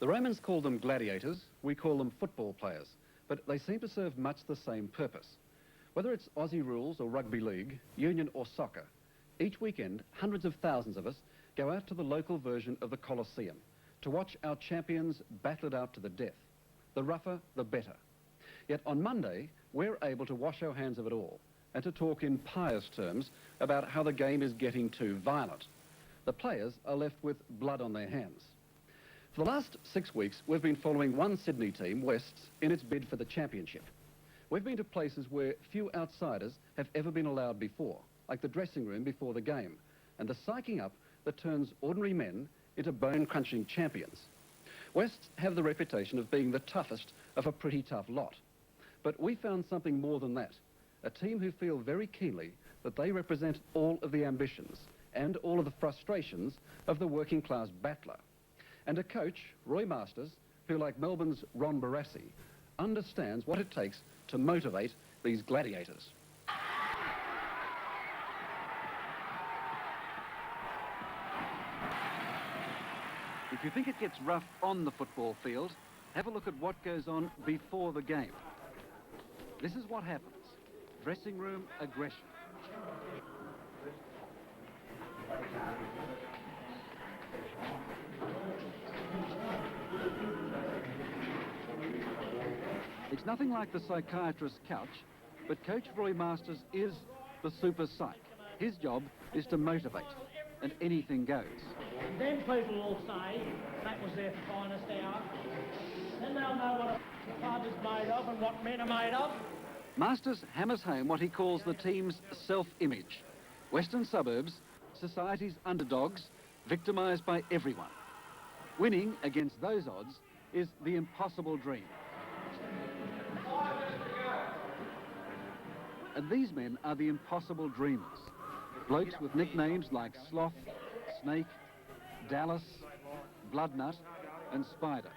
The Romans called them gladiators, we call them football players, but they seem to serve much the same purpose. Whether it's Aussie rules or rugby league, union or soccer, each weekend hundreds of thousands of us go out to the local version of the Colosseum to watch our champions battle it out to the death. The rougher, the better. Yet on Monday, we're able to wash our hands of it all and to talk in pious terms about how the game is getting too violent. The players are left with blood on their hands. For the last 6 weeks, we've been following one Sydney team, Wests, in its bid for the championship. We've been to places where few outsiders have ever been allowed before, like the dressing room before the game, and the psyching up that turns ordinary men into bone-crunching champions. Wests have the reputation of being the toughest of a pretty tough lot. But we found something more than that, a team who feel very keenly that they represent all of the ambitions and all of the frustrations of the working-class battler. And a coach, Roy Masters, who, like Melbourne's Ron Barassi, understands what it takes to motivate these gladiators. If you think it gets rough on the football field, have a look at what goes on before the game. This is what happens. Dressing room aggression. It's nothing like the psychiatrist's couch, but Coach Roy Masters is the super psych. His job is to motivate, and anything goes. Then people will say that was their finest hour. Then they'll know what a club is made of and what men are made of. Masters hammers home what he calls the team's self-image. Western suburbs, society's underdogs, victimised by everyone. Winning against those odds is the impossible dream. And these men are the impossible dreamers. Blokes with nicknames like Sloth, Snake, Dallas, Bloodnut and Spider.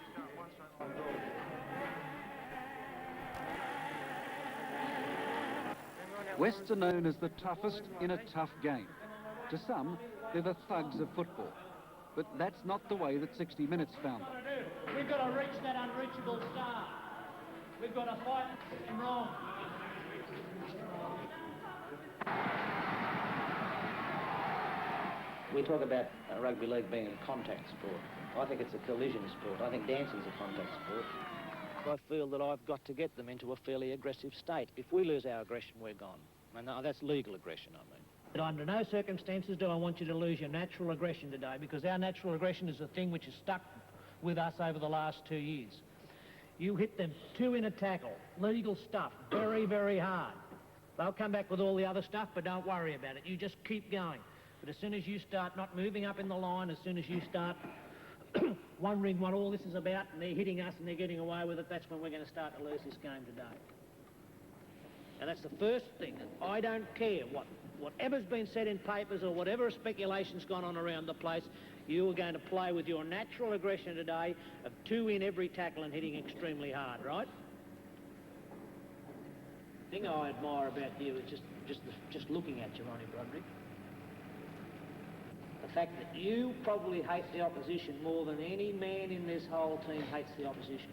Wests are known as the toughest in a tough game. To some, they're the thugs of football. But that's not the way that 60 Minutes found them. We've got to reach that unreachable star. We've got to fight him wrong. We talk about rugby league being a contact sport. I think it's a collision sport. I think dancing's a contact sport. I feel that I've got to get them into a fairly aggressive state. If we lose our aggression, we're gone. And that's legal aggression, I mean. But under no circumstances do I want you to lose your natural aggression today, because our natural aggression is the thing which has stuck with us over the last 2 years. You hit them 2 in a tackle, legal stuff, very, very hard. They'll come back with all the other stuff, but don't worry about it. You just keep going. But as soon as you start not moving up in the line, as soon as you start wondering what all this is about, and they're hitting us and they're getting away with it, that's when we're going to start to lose this game today. And that's the first thing. I don't care whatever's been said in papers or whatever speculation's gone on around the place, you are going to play with your natural aggression today of 2 in every tackle and hitting extremely hard, right? The thing I admire about you is just looking at you, Ronnie Broderick. The fact that you probably hate the opposition more than any man in this whole team hates the opposition.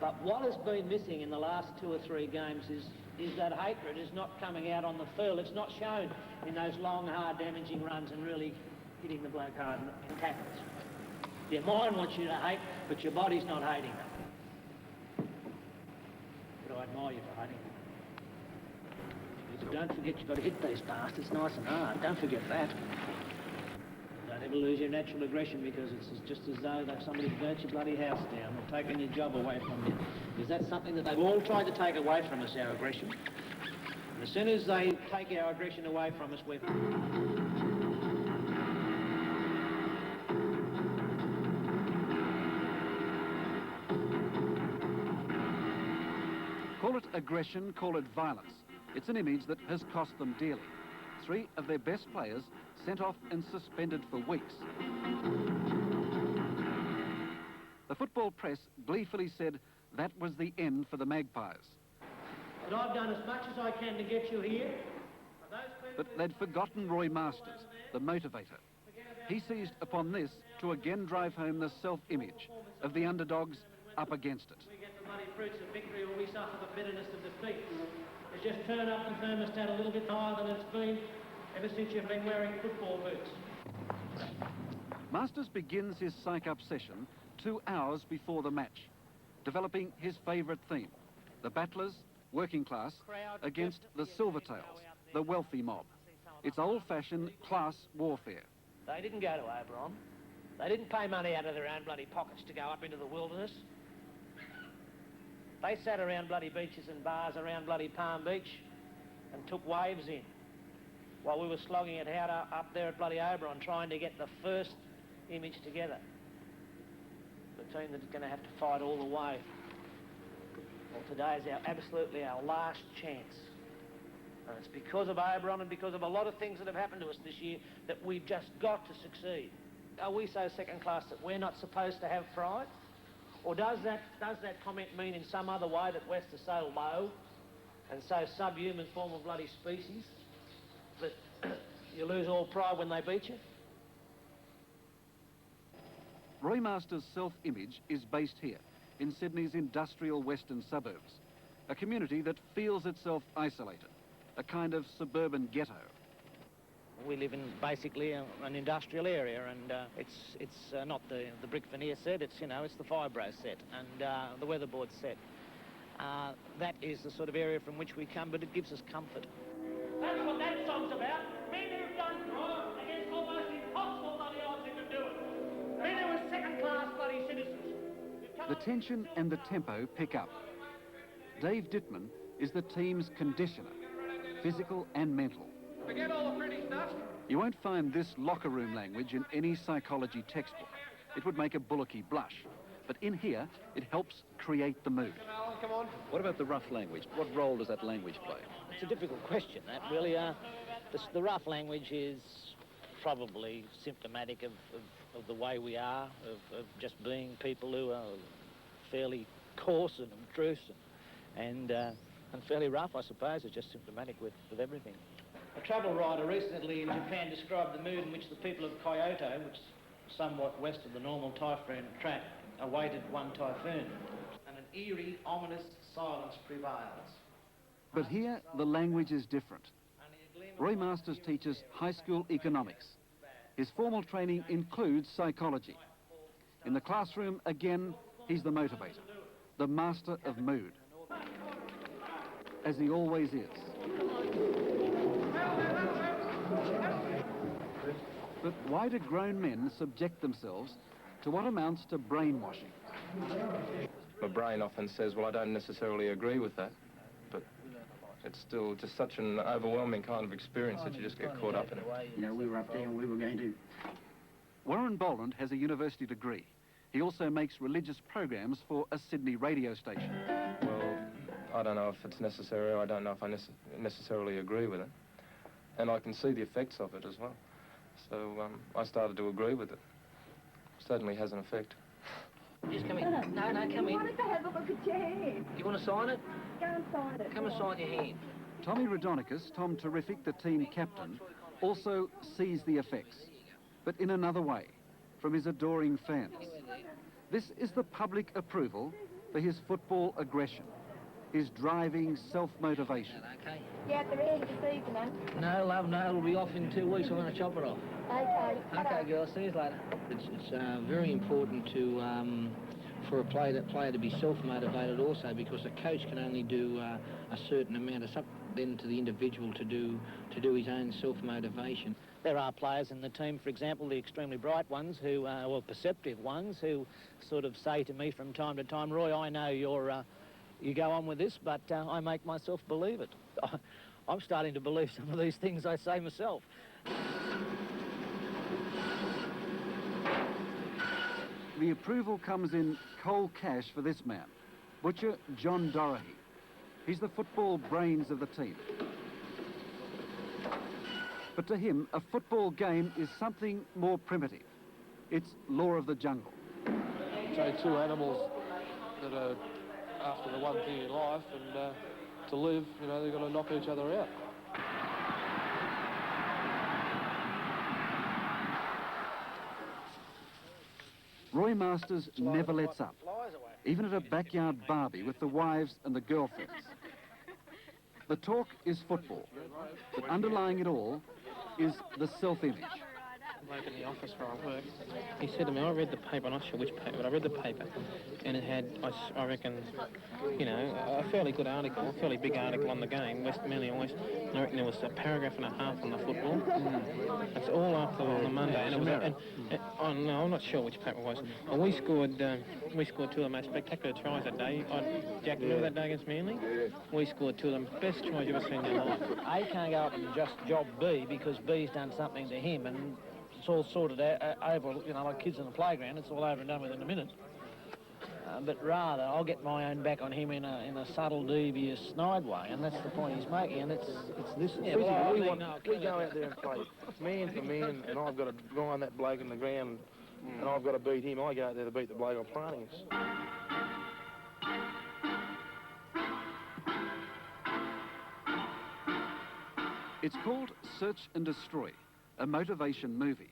But what has been missing in the last 2 or 3 games is that hatred is not coming out on the field. It's not shown in those long, hard, damaging runs and really hitting the bloke hard in tackles. Your mind wants you to hate, but your body's not hating them. But I admire you for hating them. But don't forget you've got to hit these bastards nice and hard. Don't forget that. Don't ever lose your natural aggression, because it's just as though somebody's burnt your bloody house down or taken your job away from you. Because that's something that they've all tried to take away from us, our aggression. And as soon as they take our aggression away from us, we're... Call it aggression, call it violence. It's an image that has cost them dearly. 3 of their best players sent off and suspended for weeks. The football press gleefully said that was the end for the Magpies. But I've done as much as I can to get you here. But they'd forgotten Roy Masters, the motivator. He seized upon this to again drive home the self-image of the underdogs up against it. We get the bloody fruits of victory or we suffer the bitterness of defeat. It's just turn up the thermostat a little bit higher than it's been ever since you've been wearing football boots. Masters begins his psych-up session 2 hours before the match, developing his favourite theme, the battlers, working class, against the Silvertails, the wealthy mob. It's old-fashioned class warfare. They didn't go to Oberon. They didn't pay money out of their own bloody pockets to go up into the wilderness. They sat around bloody beaches and bars around bloody Palm Beach and took waves in while we were slogging it out up there at bloody Oberon trying to get the first image together. The team that's going to have to fight all the way. Well, today is absolutely our last chance. And it's because of Oberon and because of a lot of things that have happened to us this year that we've just got to succeed. Are we so second class that we're not supposed to have pride? Or does that comment mean in some other way that West are so low and so subhuman form of bloody species that you lose all pride when they beat you? Roy Masters' self-image is based here, in Sydney's industrial western suburbs, a community that feels itself isolated, a kind of suburban ghetto. We live in basically an industrial area, and it's not the brick veneer set. It's it's the fibro set and the weatherboard set. That is the sort of area from which we come, but it gives us comfort. That's what that song's about. Men who've done crime against almost impossible bloody odds who can do it. Men who are second-class bloody citizens. The tension and the tempo pick up. Dave Dittman is the team's conditioner, physical and mental. Forget all the pretty stuff. You won't find this locker room language in any psychology textbook. It would make a bullocky blush. But in here, it helps create the mood. Alan, come on. What about the rough language? What role does that language play? It's a difficult question, that really. The rough language is probably symptomatic of the way we are, of just being people who are fairly coarse and obtruse and fairly rough, I suppose. It's just symptomatic with everything. A travel writer recently in Japan described the mood in which the people of Kyoto, which is somewhat west of the normal typhoon track, awaited one typhoon. And an eerie, ominous silence prevails. But here, the language is different. Roy Masters teaches high school economics. His formal training includes psychology. In the classroom, again, he's the motivator, the master of mood, as he always is. But why do grown men subject themselves to what amounts to brainwashing? My brain often says, well, I don't necessarily agree with that, but it's still just such an overwhelming kind of experience that you just get caught up in it. You know, we were up there and we were going to... Warren Boland has a university degree. He also makes religious programs for a Sydney radio station. Well, I don't know if it's necessary. I don't know if I necessarily agree with it. And I can see the effects of it as well. So I started to agree with it. Certainly has an effect. Just come in. No, come in. I wanted to have a look at your hand. You want to sign it? Go and sign it. Come and sign your hand. Tommy Rodonicus, Tom Terrific, the team captain, also sees the effects, but in another way, from his adoring fans. This is the public approval for his football aggression, his driving self-motivation. Okay. You at the end this evening? No, love, no. It'll be off in 2 weeks. I'm going to chop it off. Okay. Okay, girl. See you later. It's very important to for a player to be self-motivated also, because a coach can only do a certain amount. It's up then to the individual to do his own self-motivation. There are players in the team, for example, the extremely bright ones who, well, perceptive ones, who sort of say to me from time to time, Roy, I know you go on with this, but I make myself believe it. I'm starting to believe some of these things I say myself. The approval comes in cold cash for this man, butcher John Dorahy. He's the football brains of the team. But to him, a football game is something more primitive. It's law of the jungle. So two animals that are after the one thing in life, and to live, you know, they've got to knock each other out. Roy Masters never lets up, even at a backyard barbie with the wives and the girlfriends. The talk is football, but underlying it all is the self-image. Bloke in the office where I work, he said to me, I read the paper, I'm not sure which paper, but I read the paper, and it had, I reckon, you know, a fairly good article, a fairly big article on the game, West Manly and West, and I reckon there was a paragraph and a half on the football. That's all up on the Monday, and it was, oh no, I'm not sure which paper it was. And we scored two of the most spectacular tries that day. Jack, remember that day against Manly? We scored two of the best tries you've ever seen in your life. A can't go up and just job B because B's done something to him, and it's all sorted out over, you know, like kids in the playground. It's all over and done with in a minute. But rather, I'll get my own back on him in a subtle, devious, snide way, and that's the point he's making. And it's this. Yeah, well, we go out there and play man for man, and I've got to grind that bloke in the ground, and I've got to beat him. I go out there to beat the bloke I'm playing against. It's called Search and Destroy, a motivation movie.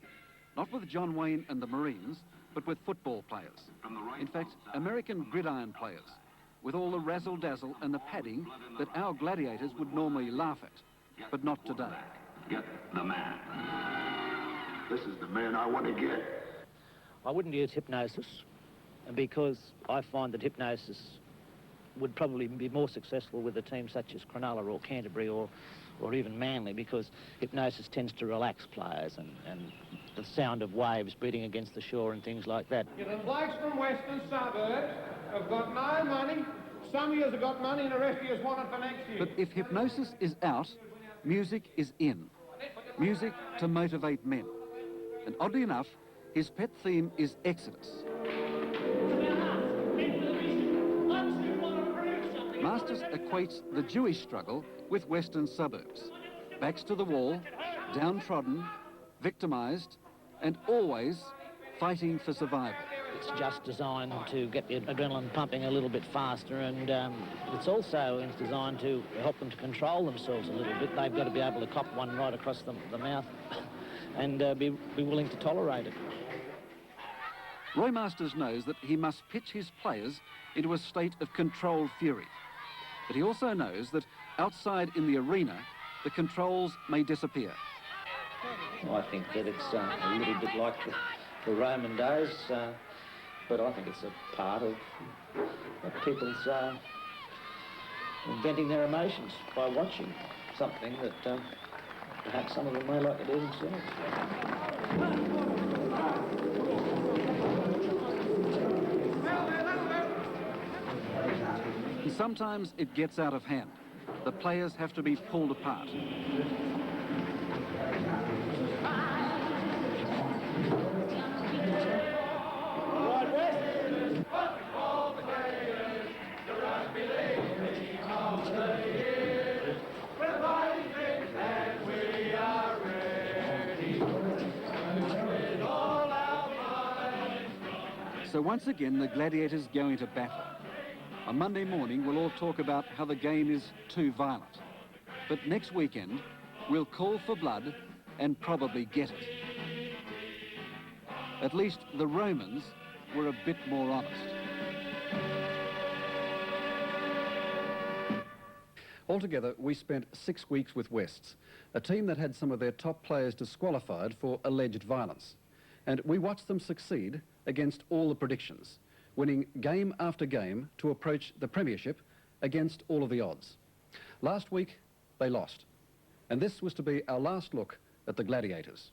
Not with John Wayne and the Marines, but with football players. In fact, American gridiron players, with all the razzle-dazzle and the padding that our gladiators would normally laugh at, but not today. Get the man. This is the man I want to get. I wouldn't use hypnosis because I find that hypnosis would probably be more successful with a team such as Cronulla or Canterbury or even Manly, because hypnosis tends to relax players and the sound of waves beating against the shore and things like that. Yeah, the blokes from western suburbs have got no money. Some of you have got money and the rest of you want it for next year. But if hypnosis is out, music is in. Music to motivate men. And oddly enough, his pet theme is Exodus. Masters equates the Jewish struggle with western suburbs. Backs to the wall, downtrodden, victimised, and always fighting for survival. It's just designed to get the adrenaline pumping a little bit faster, and it's also designed to help them to control themselves a little bit. They've got to be able to cop one right across the mouth and be willing to tolerate it. Roy Masters knows that he must pitch his players into a state of controlled fury. But he also knows that outside in the arena, the controls may disappear. I think that it's a little bit like the Roman days, but I think it's a part of people's inventing their emotions by watching something that perhaps some of them may like to do themselves. And sometimes it gets out of hand. The players have to be pulled apart. So once again, the gladiators go into battle. On Monday morning, we'll all talk about how the game is too violent. But next weekend, we'll call for blood and probably get it. At least the Romans were a bit more honest. Altogether, we spent 6 weeks with Wests, a team that had some of their top players disqualified for alleged violence. And we watched them succeed against all the predictions, winning game after game to approach the premiership against all of the odds. Last week, they lost. And this was to be our last look at the Gladiators.